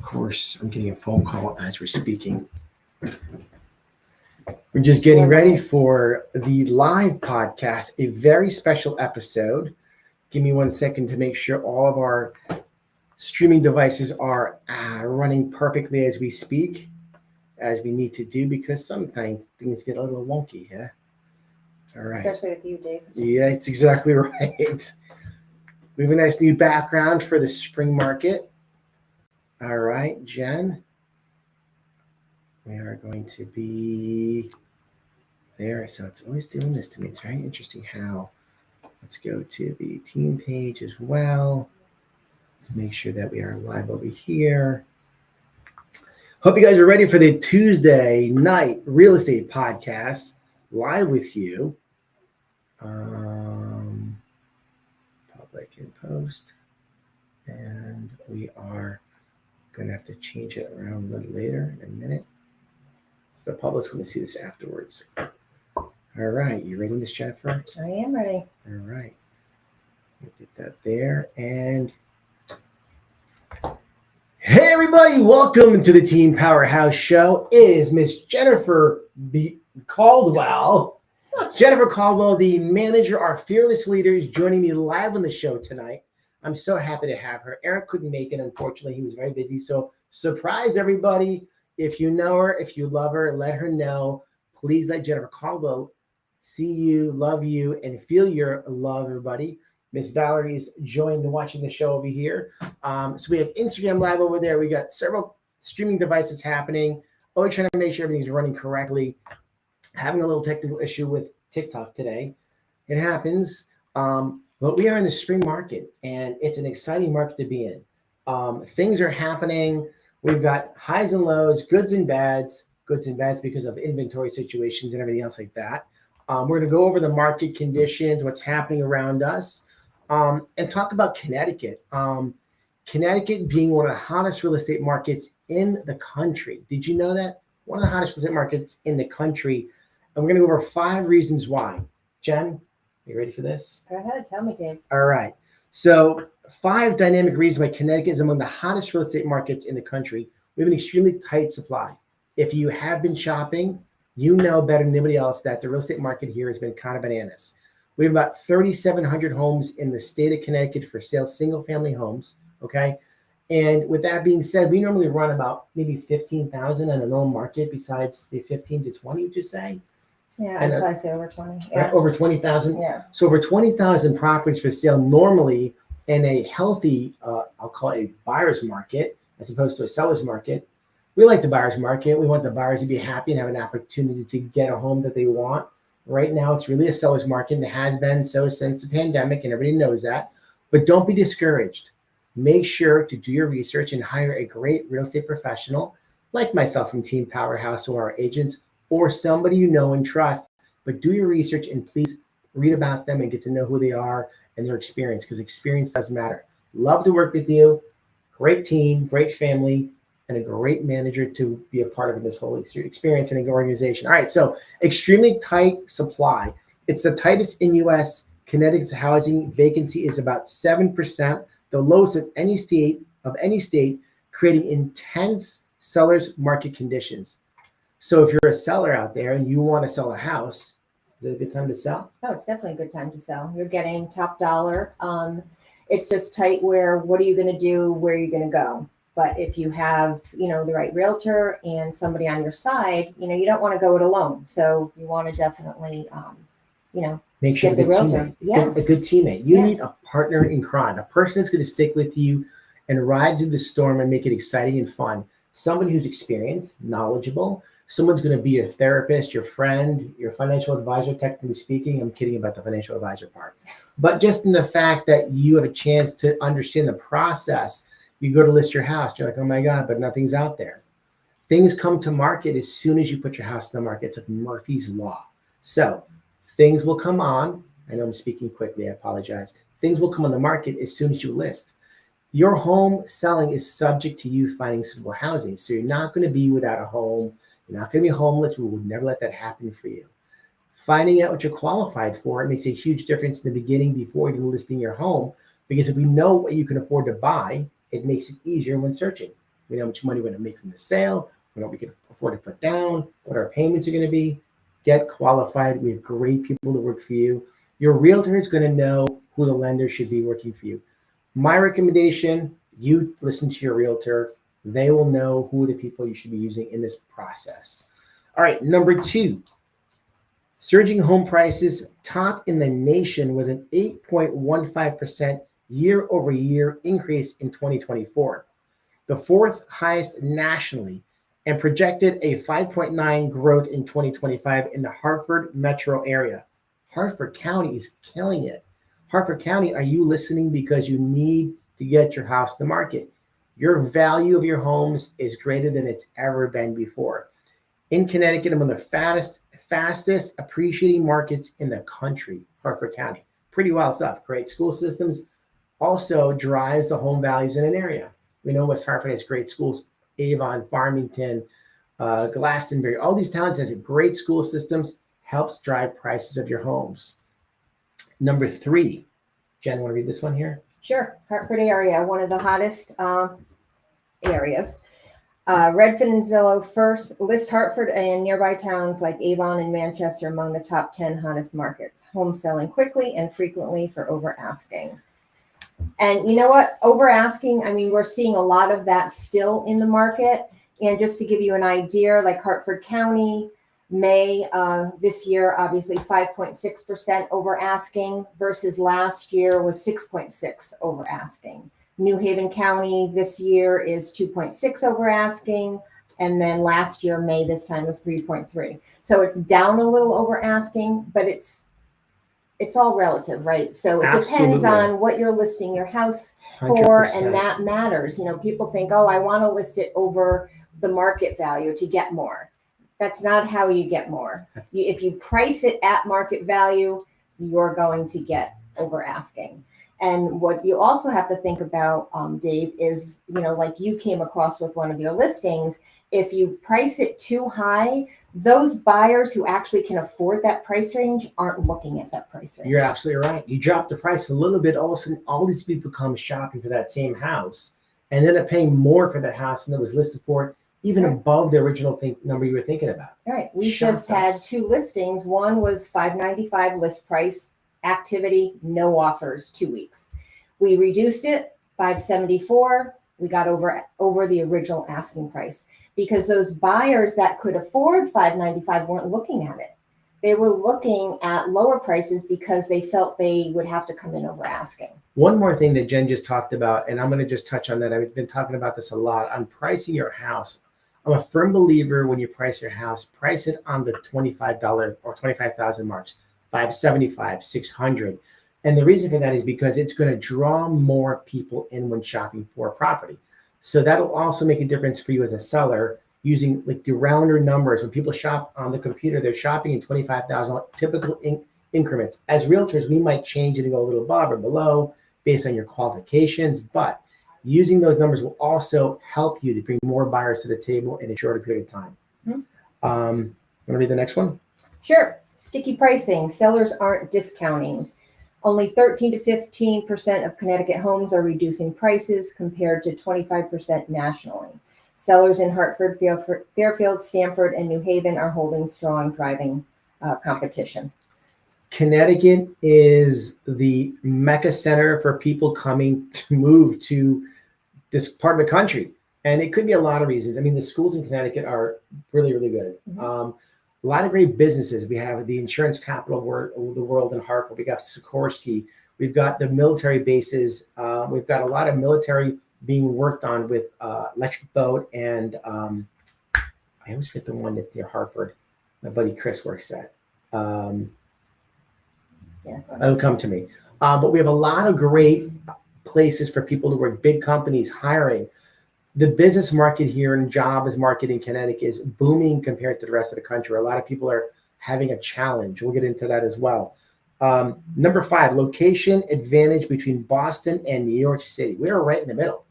course, I'm getting a phone call as we're speaking. We're just getting ready for the live podcast, a very special episode. Give me 1 second to make sure all of our streaming devices are running perfectly as we speak, as we need to do, because sometimes things get a little wonky, yeah? All right. Especially with you, Dave. Yeah, it's exactly right. We have a nice new background for the spring market. All right, Jen. We are going to be there. So it's always doing this to me. It's very interesting how. Let's go to the team page as well. Let's make sure that we are live over here. Hope you guys are ready for the Tuesday night real estate podcast live with you. Public and post. And we are going to have to change it around a little later in a minute. So the public's going to see this afterwards. All right. You ready, Miss Jennifer? I am ready. All right. Get that there. And hey, everybody. Welcome to the Team Powerhouse Show. It is Miss Jennifer Caldwell. Jennifer Caldwell, the manager, our fearless leader, is joining me live on the show tonight. I'm so happy to have her. Eric couldn't make it, unfortunately. He was very busy. So surprise everybody. If you know her, if you love her, let her know. Please let Jennifer Caldwell see you, love you, and feel your love, everybody. Miss Valerie's joined and watching the show over here. So we have Instagram Live over there. We got several streaming devices happening. Always trying to make sure everything's running correctly. Having a little technical issue with TikTok today. It happens. But we are in the spring market, and it's an exciting market to be in. Things are happening. We've got highs and lows, goods and bads because of inventory situations and everything else like that. We're going to go over the market conditions, what's happening around us, and talk about Connecticut. Connecticut being one of the hottest real estate markets in the country. Did you know that? One of the hottest real estate markets in the country. And we're going to go over 5 reasons why. Jen, are you ready for this? Go ahead. Tell me, Dave. All right. So 5 dynamic reasons why Connecticut is among the hottest real estate markets in the country. We have an extremely tight supply. If you have been shopping, you know better than anybody else that the real estate market here has been kind of bananas. We have about 3,700 homes in the state of Connecticut for sale, single-family homes, okay? And with that being said, we normally run about maybe 15,000 on a normal market besides the 15 to 20, would you say? Yeah, I'd probably say over 20. Yeah. Right, over 20,000? Yeah. So over 20,000 properties for sale normally in a healthy, I'll call it a buyer's market as opposed to a seller's market. We like the buyer's market. We want the buyers to be happy and have an opportunity to get a home that they want. Right now, it's really a seller's market, and it has been so since the pandemic, and everybody knows that. But don't be discouraged. Make sure to do your research and hire a great real estate professional like myself from Team Powerhouse or our agents or somebody you know and trust. But do your research and please read about them and get to know who they are and their experience, because experience does matter. Love to work with you. Great team, great family, and a great manager to be a part of this whole experience and an organization. All right, so extremely tight supply. It's the tightest in U.S. Connecticut's housing vacancy is about 7%, the lowest of any state, creating intense sellers market conditions. So if you're a seller out there and you want to sell a house, is it a good time to sell? Oh, it's definitely a good time to sell. You're getting top dollar. It's just tight where, what are you going to do? Where are you going to go? But if you have, the right realtor and somebody on your side, you don't want to go it alone. So you want to definitely, make sure get the realtor. Yeah. A good teammate. You need a partner in crime, a person that's going to stick with you and ride through the storm and make it exciting and fun. Somebody who's experienced, knowledgeable. Someone's going to be your therapist, your friend, your financial advisor, technically speaking. I'm kidding about the financial advisor part. But just in the fact that you have a chance to understand the process. You go to list your house, you're like, oh my God, but nothing's out there. Things come to market as soon as you put your house in the market. It's like Murphy's Law. So things will come on. I know I'm speaking quickly. I apologize. Things will come on the market as soon as you list. Your home selling is subject to you finding suitable housing. So you're not going to be without a home. You're not going to be homeless. We would never let that happen for you. Finding out what you're qualified for, it makes a huge difference in the beginning before even listing your home. Because if we know what you can afford to buy, it makes it easier when searching. We know how much money we're going to make from the sale. We know what we can afford to put down, what our payments are going to be. Get qualified. We have great people to work for you. Your realtor is going to know who the lender should be working for you. My recommendation, you listen to your realtor. They will know who the people you should be using in this process. All right, number 2, surging home prices top in the nation with an 8.15% year-over-year increase in 2024, the 4th highest nationally, and projected a 5.9 growth in 2025 in the Hartford metro area. Hartford County is killing it. Hartford County, are you listening? Because you need to get your house to market. Your value of your homes is greater than it's ever been before. In Connecticut, I'm one of the fastest appreciating markets in the country, Hartford County. Pretty wild stuff. Great school systems also drives the home values in an area. We know West Hartford has great schools, Avon, Farmington, Glastonbury. All these towns have great school systems, helps drive prices of your homes. Number 3, Jen, want to read this one here? Sure. Hartford area, one of the hottest areas. Redfin and Zillow first list Hartford and nearby towns like Avon and Manchester among the top 10 hottest markets. Homes selling quickly and frequently for over asking. And you know what? Over asking, I mean, we're seeing a lot of that still in the market. And just to give you an idea, like Hartford County, May this year, obviously 5.6% over asking versus last year was 6.6 over asking. New Haven County this year is 2.6 over asking. And then last year, May this time was 3.3. So it's down a little over asking, but it's all relative, right? So it depends on what you're listing your house for, 100%. And that matters. You know, people think, oh, I want to list it over the market value to get more. That's not how you get more. If you price it at market value, you're going to get over asking. And what you also have to think about, Dave, is, you know, like you came across with one of your listings, if you price it too high, those buyers who actually can afford that price range aren't looking at that price range. You're absolutely right. You drop the price a little bit, all of a sudden, all these people come shopping for that same house and end up paying more for the house than it was listed for, even above the original number you were thinking about. All right. We just had 2 listings. One was $595 list price, activity, no offers, 2 weeks. We reduced it, $574. We got over the original asking price because those buyers that could afford $595 weren't looking at it. They were looking at lower prices because they felt they would have to come in over asking. One more thing that Jen just talked about, and I'm going to just touch on that. I've been talking about this a lot on pricing your house. I'm a firm believer when you price your house, price it on the $25 or $25,000 marks, $575, $600. And the reason for that is because it's going to draw more people in when shopping for a property. So that'll also make a difference for you as a seller using like the rounder numbers. When people shop on the computer, they're shopping in 25,000 typical increments. As realtors, we might change it and go a little above or below based on your qualifications, but using those numbers will also help you to bring more buyers to the table in a shorter period of time. Want to read the next one? Sure. Sticky pricing. Sellers aren't discounting. Only 13 to 15% of Connecticut homes are reducing prices compared to 25% nationally. Sellers in Hartford, Fairfield, Stamford, and New Haven are holding strong, driving competition. Connecticut is the mecca center for people coming to move to this part of the country. And it could be a lot of reasons. I mean, the schools in Connecticut are really, really good. Mm-hmm. A lot of great businesses. We have the insurance capital of the world in Hartford. We got Sikorsky. We've got the military bases. We've got a lot of military being worked on with Electric Boat and I always forget the one that's near Hartford. My buddy Chris works at. It'll come to me. But we have a lot of great places for people to work, big companies hiring. The business market here and jobs market in Connecticut is booming compared to the rest of the country. A lot of people are having a challenge. We'll get into that as well. Number 5, location advantage between Boston and New York City. We are right in the middle.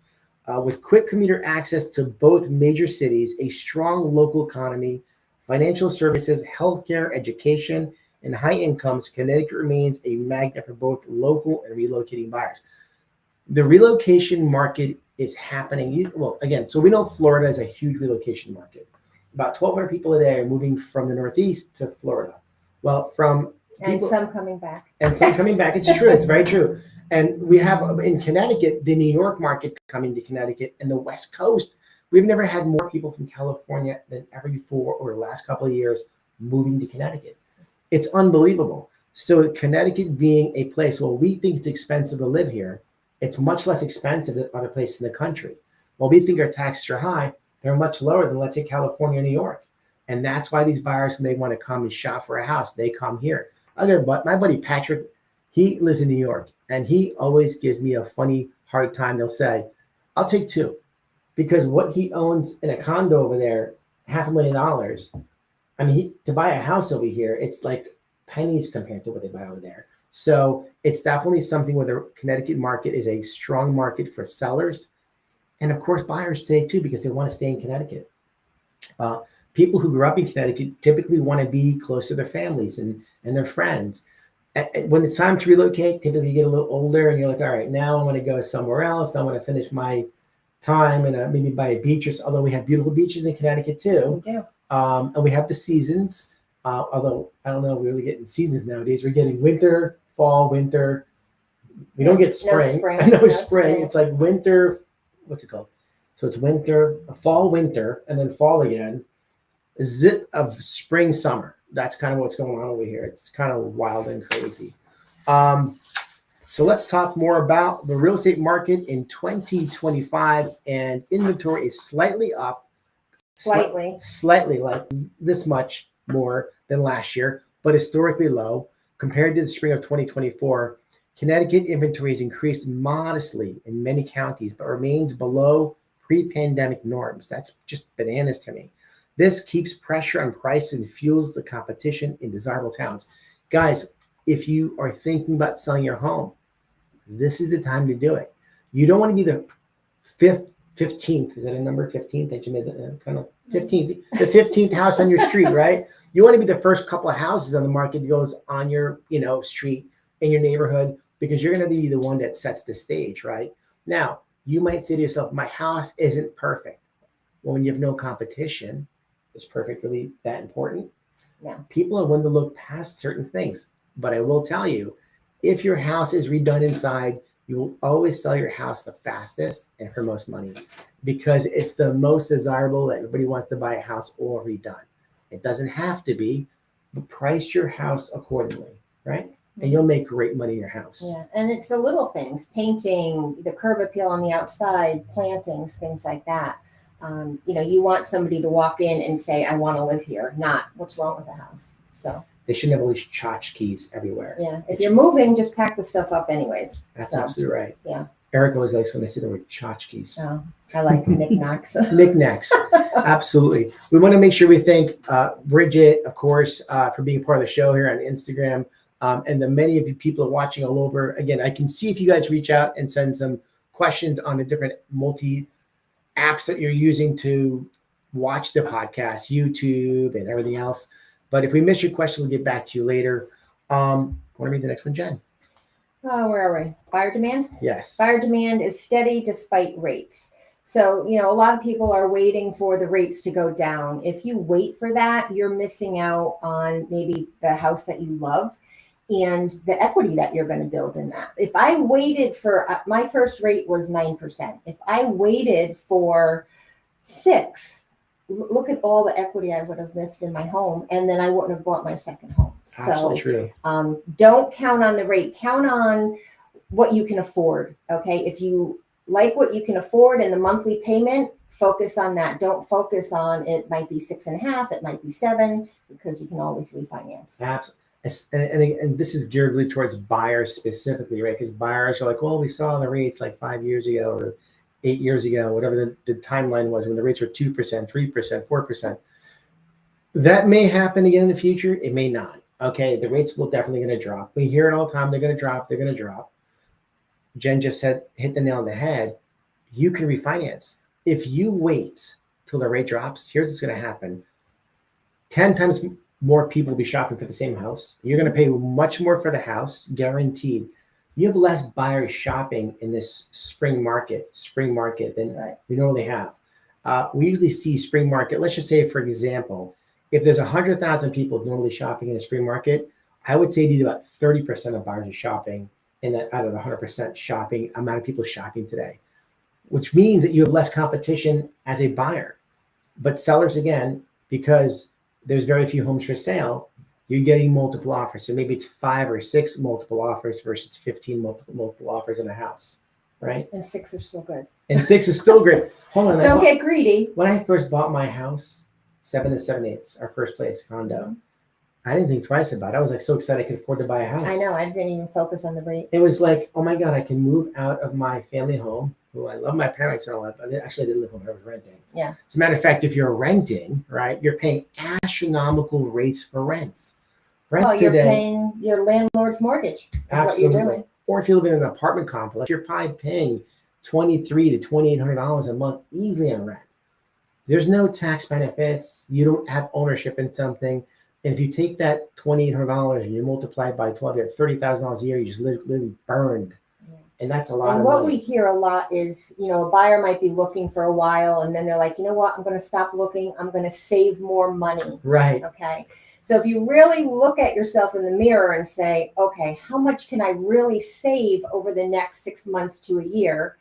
With quick commuter access to both major cities, a strong local economy, financial services, healthcare, education, and high incomes, Connecticut remains a magnet for both local and relocating buyers. The relocation market is happening. Well, again, so we know Florida is a huge relocation market. About 1,200 people a day are moving from the Northeast to Florida. Well, And some coming back. And some coming back. It's true. It's very true. And we have in Connecticut, the New York market coming to Connecticut, and the West Coast. We've never had more people from California than ever before over the last couple of years moving to Connecticut. It's unbelievable. So Connecticut being a place, well, we think it's expensive to live here. It's much less expensive than other places in the country. While we think our taxes are high, they're much lower than, let's say, California or New York. And that's why these buyers, when they want to come and shop for a house, they come here. My buddy Patrick, he lives in New York, and he always gives me a funny, hard time. They'll say, I'll take two. Because what he owns in a condo over there, $500,000, I mean, to buy a house over here, it's like pennies compared to what they buy over there. So it's definitely something where the Connecticut market is a strong market for sellers. And of course, buyers today too, because they want to stay in Connecticut. People who grew up in Connecticut typically want to be close to their families and their friends. When it's time to relocate, typically you get a little older and you're like, all right, now I want to go somewhere else. I want to finish my time and maybe by a beach, although we have beautiful beaches in Connecticut too. We do. And we have the seasons, although I don't know if we're really getting seasons nowadays. We're getting winter, fall, winter. We don't get spring. No spring. It's like winter. What's it called? So it's winter, fall, winter, and then fall again. A zip of spring, summer. That's kind of what's going on over here. It's kind of wild and crazy. So let's talk more about the real estate market in 2025. And inventory is slightly up. Slightly, like this much more than last year, but historically low. Compared to the spring of 2024, Connecticut inventory has increased modestly in many counties, but remains below pre-pandemic norms. That's just bananas to me. This keeps pressure on price and fuels the competition in desirable towns. Guys, if you are thinking about selling your home, this is the time to do it. You don't want to be the 15th. Is that a number? 15th? That you made that kind of 15th. The 15th house on your street, right? You want to be the first couple of houses on the market that goes on your, street in your neighborhood, because you're going to be the one that sets the stage, right? Now, you might say to yourself, my house isn't perfect. Well, when you have no competition, is perfect really that important? Yeah. People are willing to look past certain things. But I will tell you, if your house is redone inside, you will always sell your house the fastest and for most money, because it's the most desirable that everybody wants to buy a house all redone. It doesn't have to be, but price your house accordingly, right? And you'll make great money in your house. Yeah, and it's the little things, painting, the curb appeal on the outside, plantings, things like that. You want somebody to walk in and say, I want to live here, not what's wrong with the house. So they shouldn't have all these tchotchkes everywhere. Yeah, if you're moving, just pack the stuff up anyways. That's absolutely right. Yeah. Eric always likes when they say the word tchotchkes. Oh, I like knickknacks. Knickknacks, absolutely. We want to make sure we thank Bridget, of course, for being part of the show here on Instagram. And the many of you people are watching all over. Again, I can see if you guys reach out and send some questions on the different apps that you're using to watch the podcast, YouTube and everything else. But if we miss your question, we'll get back to you later. Want to read the next one, Jen? Where are we? Buyer demand? Yes. Buyer demand is steady despite rates. So, a lot of people are waiting for the rates to go down. If you wait for that, you're missing out on maybe the house that you love and the equity that you're going to build in that. If I waited for, my first rate was 9%. If I waited for 6%, look at all the equity I would have missed in my home, and then I wouldn't have bought my second home. Absolutely true. Don't count on the rate. Count on what you can afford. Okay. If you like what you can afford and the monthly payment, focus on that. Don't focus on it might be 6.5, it might be 7, because you can always refinance. Absolutely. And this is geared really towards buyers specifically, right? Because buyers are like, well, we saw the rates like 5 years ago or 8 years ago, whatever the timeline was when the rates were 2%, 3%, 4%. That may happen again in the future. It may not. Okay, the rates will definitely going to drop. We hear it all the time. They're going to drop. They're going to drop. Jen just said, hit the nail on the head. You can refinance. If you wait till the rate drops, here's what's going to happen. 10 times more people will be shopping for the same house. You're going to pay much more for the house, guaranteed. you have less buyers shopping in this spring market than Right. we normally have. We usually see spring market. Let's just say, for example, if there's 100,000 people normally shopping in a spring market, I would say about 30% of buyers are shopping in that out of the 100% shopping amount of people shopping today, which means that you have less competition as a buyer. But sellers, again, because there's very few homes for sale, you're getting multiple offers. So maybe it's 5 or 6 multiple offers versus 15 multiple offers in a house, right? And 6 are still good. And 6 is still great. Hold on. Don't get greedy. When I first bought my house, 7 7/8, our first place condo, I didn't think twice about it. I was like so excited I could afford to buy a house. I know. I didn't even focus on the rate. It was like, oh my God, I can move out of my family home, who I love my parents and all that, but actually I didn't live home, I was renting. Yeah. As a matter of fact, if you're renting, right, you're paying astronomical rates for rents. Rents Well, you're today, paying your landlord's mortgage. That's what you're doing. Or if you live in an apartment complex, you're probably paying $2,300 to $2,800 a month easily on rent. There's no tax benefits. You don't have ownership in something. And if you take that $2,800 and you multiply it by 12, you have $30,000 a year. You just literally burned, and that's a lot. And of what money. we hear a lot is, a buyer might be looking for a while, and then they're like, you know what? I'm going to stop looking. I'm going to save more money. Right. Okay. So if you really look at yourself in the mirror and say, okay, how much can I really save over the next 6 months to a year?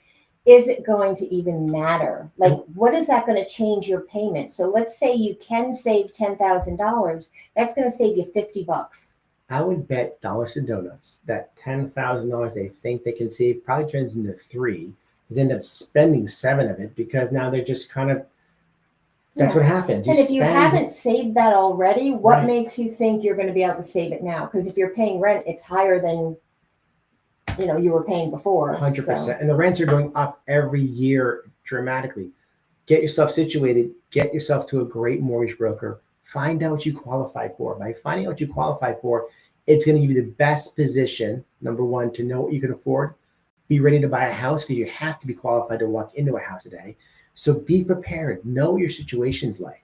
Is it going to even matter? Like, what is that going to change your payment? So let's say you can save $10,000. That's going to save you $50. I would bet dollars to donuts that $10,000 they think they can save probably turns into 3, because they end up spending 7 of it because now they're just kind of. That's what happens. And if you haven't saved that already, what Right. makes you think you're going to be able to save it now? Because if you're paying rent, it's higher than you were paying before. 100%. And the rents are going up every year dramatically. Get yourself situated. Get yourself to a great mortgage broker. Find out what you qualify for. By finding out what you qualify for, it's going to give you the best position, number one, to know what you can afford. Be ready to buy a house, because you have to be qualified to walk into a house today. So be prepared. Know what your situation's like.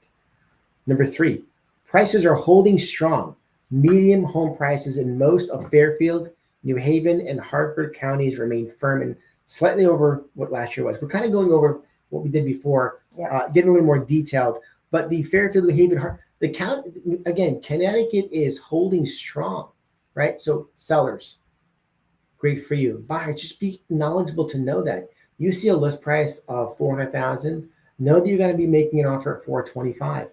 Number 3, prices are holding strong. Median home prices in most of Fairfield, New Haven, and Hartford counties remain firm and slightly over what last year was. We're kind of going over what we did before, getting a little more detailed. But the Fairfield, New Haven, the county, again, Connecticut is holding strong, right? So sellers, great for you. Buyers, just be knowledgeable to know that. You see a list price of $400,000, know that you're going to be making an offer at $425,000.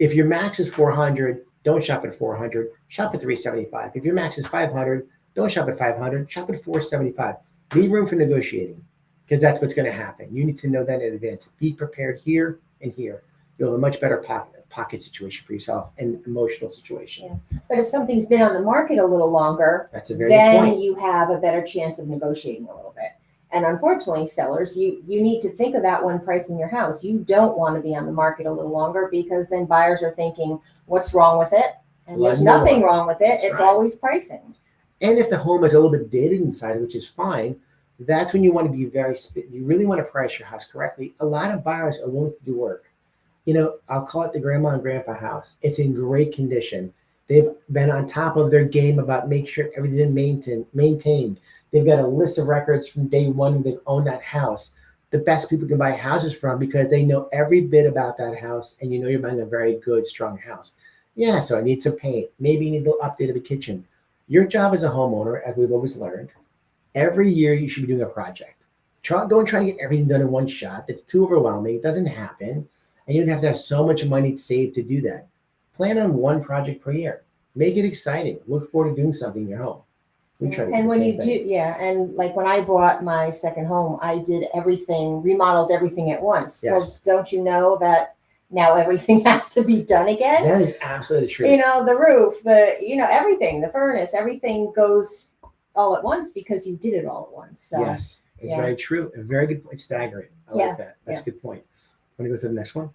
If your max is $400,000, don't shop at $400,000, shop at $375,000. If your max is $500,000, don't shop at $500,000, shop at $475,000. Leave room for negotiating, because that's what's going to happen. You need to know that in advance. Be prepared here and here. You'll have a much better pocket situation for yourself and emotional situation. Yeah. But if something's been on the market a little longer, that's a very good point. Then you have a better chance of negotiating a little bit. And unfortunately, sellers, you need to think of that when pricing your house. You don't want to be on the market a little longer, because then buyers are thinking, what's wrong with it? And there's nothing wrong with it. It's always pricing. And if the home is a little bit dated inside, which is fine, that's when you want to be you really want to price your house correctly. A lot of buyers are willing to do work. I'll call it the grandma and grandpa house. It's in great condition. They've been on top of their game about make sure everything maintained. They've got a list of records from day one. They've owned that house. The best people can buy houses from, because they know every bit about that house, and you're buying a very good, strong house. Yeah, so I need some paint. Maybe you need a little update of a kitchen. Your job as a homeowner, as we've always learned, every year you should be doing a project. Don't try and get everything done in one shot. It's too overwhelming. It doesn't happen. And you don't have to have so much money saved to do that. Plan on one project per year. Make it exciting. Look forward to doing something in your home. And when you do, and like when I bought my second home, I did everything, remodeled everything at once. Yes. Well, don't you know that now everything has to be done again? That is absolutely true. The roof, everything, the furnace, everything goes all at once because you did it all at once. So, yes, it's very true. A very good point. Staggering. I like that. That's a good point. Want to go to the next one?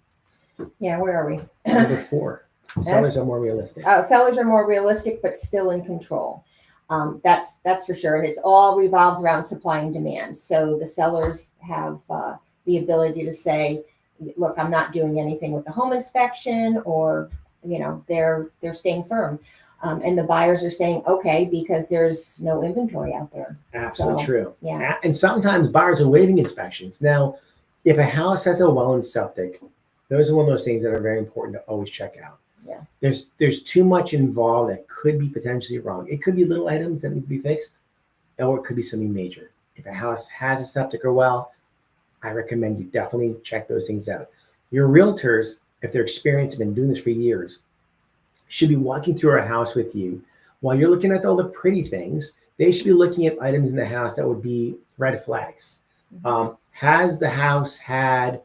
Yeah, where are we? Number 4. Sellers are more realistic. Oh, sellers are more realistic, but still in control. That's for sure. And it all revolves around supply and demand. So the sellers have the ability to say, look, I'm not doing anything with the home inspection, or, they're staying firm. And the buyers are saying, okay, because there's no inventory out there. Absolutely So, true. yeah. And sometimes buyers are waiving inspections. Now, if a house has a well and septic, those are one of those things that are very important to always check out. Yeah. There's too much involved that could be potentially wrong. It could be little items that need to be fixed, or it could be something major. If a house has a septic or well, I recommend you definitely check those things out. Your realtors, if they're experienced, have been doing this for years, should be walking through a house with you. While you're looking at all the pretty things, they should be looking at items in the house that would be red flags. Has the house had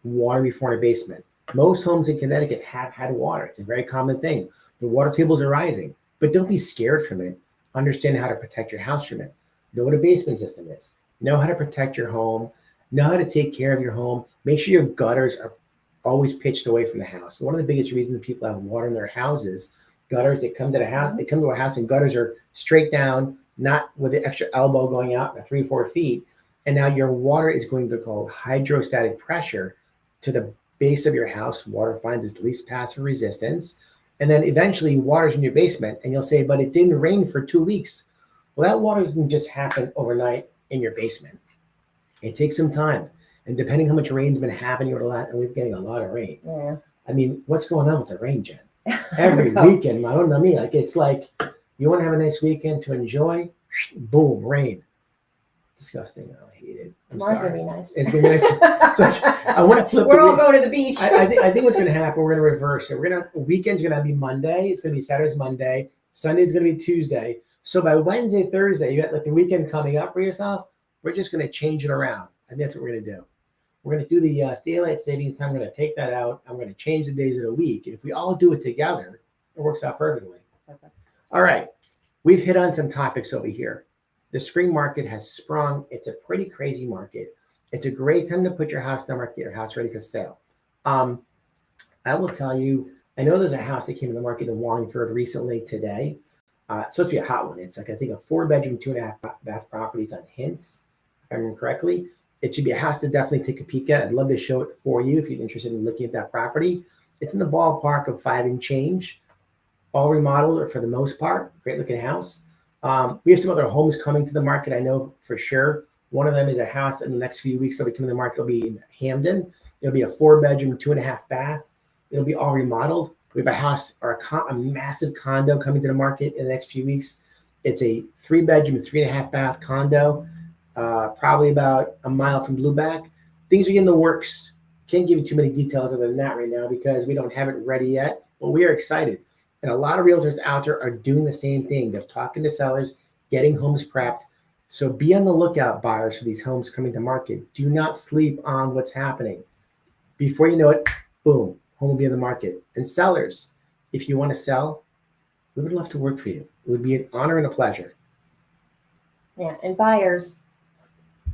water before in a basement? Most homes in Connecticut have had water. It's a very common thing. The water tables are rising, but don't be scared from it. Understand how to protect your house from it. Know what a basement system is. Know how to protect your home. Know how to take care of your home. Make sure your gutters are always pitched away from the house. So one of the biggest reasons people have water in their houses, gutters, they come to the house, they come to a house and gutters are straight down, not with the extra elbow going out 3-4 feet. And now your water is going to go hydrostatic pressure to the base of your house. Water finds its least path of resistance. And then eventually water's in your basement and you'll say, but it didn't rain for 2 weeks. Well, that water doesn't just happen overnight in your basement. It takes some time. And depending how much rain's been happening over the last, and we're getting a lot of rain. Yeah. I mean, what's going on with the rain, Jen? Every weekend, I don't know me. Like it's like you want to have a nice weekend to enjoy, boom, rain. Disgusting. I hate it. Tomorrow's gonna be nice. It's gonna be nice. So I want to flip. We're all going to the beach. I think what's gonna happen. We're gonna reverse it. Weekend's gonna be Monday. It's gonna be Saturday's Monday. Sunday's gonna be Tuesday. So by Wednesday, Thursday, you got like the weekend coming up for yourself. We're just gonna change it around. I think that's what we're gonna do. We're going to do the daylight savings time. We're going to take that out. I'm going to change the days of the week. And if we all do it together, it works out perfectly. Okay. All right. We've hit on some topics over here. The spring market has sprung. It's a pretty crazy market. It's a great time to put your house on the market, get your house ready for sale. I will tell you, I know there's a house that came to the market in Wallingford recently today. It's supposed to be a hot one. It's like, I think, a 4-bedroom, 2.5 bath property. It's on Hints, if I remember correctly. It should be a house to definitely take a peek at. I'd love to show it for you if you're interested in looking at that property. It's in the ballpark of 5 and change, all remodeled or for the most part. Great looking house. We have some other homes coming to the market. I know for sure. One of them is a house in the next few weeks that'll be coming to the market. It'll be in Hamden. It'll be a 4-bedroom, 2.5 bath. It'll be all remodeled. We have a house or a massive condo coming to the market in the next few weeks. It's a 3-bedroom, 3.5 bath condo. Probably about a mile from Blueback. Things are in the works. Can't give you too many details other than that right now because we don't have it ready yet, but we are excited. And a lot of realtors out there are doing the same thing. They're talking to sellers, getting homes prepped. So be on the lookout, buyers, for these homes coming to market. Do not sleep on what's happening. Before you know it, boom, home will be in the market. And sellers, if you want to sell, we would love to work for you. It would be an honor and a pleasure. Yeah, and buyers,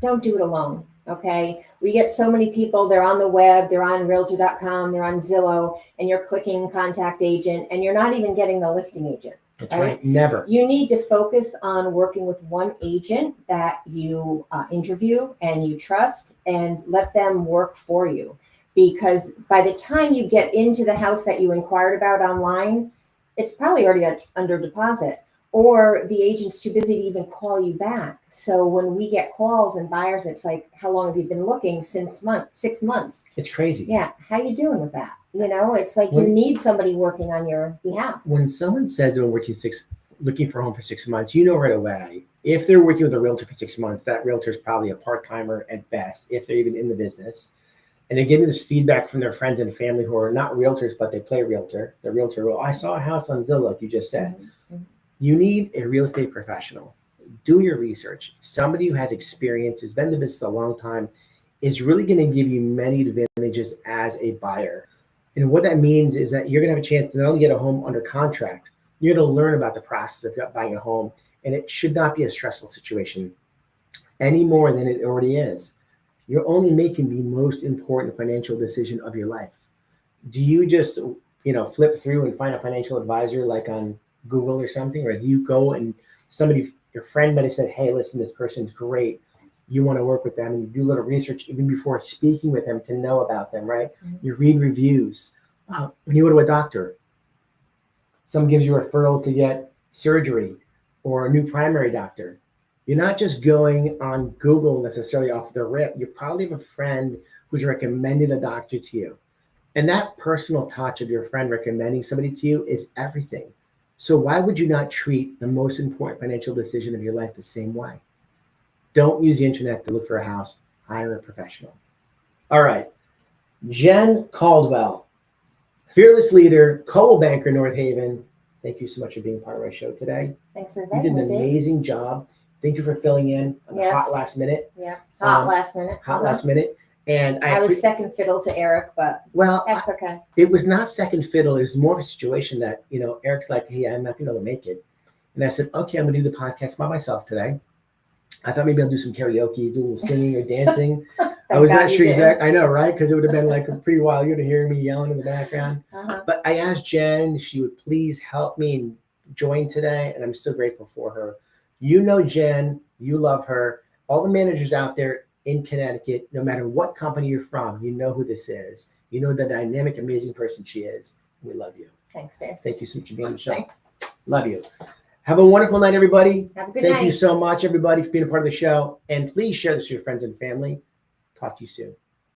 don't do it alone, okay? We get so many people, they're on the web, they're on realtor.com, they're on Zillow, and you're clicking contact agent, and you're not even getting the listing agent. That's right. Never. You need to focus on working with one agent that you interview and you trust and let them work for you. Because by the time you get into the house that you inquired about online, it's probably already under deposit. Or the agent's too busy to even call you back. So when we get calls and buyers, it's like, how long have you been looking? 6 months. It's crazy. Yeah. How you doing with that? You know, it's like you need somebody working on your behalf. When someone says they're looking for a home for 6 months, you know right away, if they're working with a realtor for 6 months, that realtor is probably a part-timer at best, if they're even in the business. And they're getting this feedback from their friends and family who are not realtors, but they play realtor. The realtor, well, I saw a house on Zillow, like you just said. Mm-hmm. You need a real estate professional. Do your research. Somebody who has experience, has been in the business a long time, is really going to give you many advantages as a buyer. And what that means is that you're going to have a chance to not only get a home under contract, you're going to learn about the process of buying a home. And it should not be a stressful situation any more than it already is. You're only making the most important financial decision of your life. Do you just, flip through and find a financial advisor like on Google or something, or do you go and your friend might have said, hey, listen, this person's great. You want to work with them, and you do a little research even before speaking with them to know about them, right? Mm-hmm. You read reviews. When you go to a doctor, Someone gives you a referral to get surgery or a new primary doctor. You're not just going on Google necessarily off the rip. You probably have a friend who's recommended a doctor to you. And that personal touch of your friend recommending somebody to you is everything. So why would you not treat the most important financial decision of your life the same way? Don't use the internet to look for a house. Hire a professional. All right. Jen Caldwell, fearless leader, Coldwell Banker, North Haven. Thank you so much for being part of our show today. Thanks for You inviting did me, an Dave. amazing job. Thank you for filling in on the Yes. hot last minute. Yeah, hot last minute. Hot last minute. And I was second fiddle to Eric, but well, that's okay. it was not second fiddle. It was more of a situation that, Eric's like, hey, I'm not going to be able to make it. And I said, okay, I'm going to do the podcast by myself today. I thought maybe I'll do some karaoke, do a little singing or dancing. I was not sure exactly. I know, right? Because it would have been like a pretty while. You would hear me yelling in the background. But I asked Jen if she would please help me and join today. And I'm so grateful for her. You know Jen. You love her. All the managers out there in Connecticut, no matter what company you're from, you know who this is. You know the dynamic, amazing person she is. We love you. Thanks, Dave. Thank you so much for being on the show. Love you. Have a wonderful night, everybody. Have a good night. Thank you so much, everybody, for being a part of the show. And please share this with your friends and family. Talk to you soon.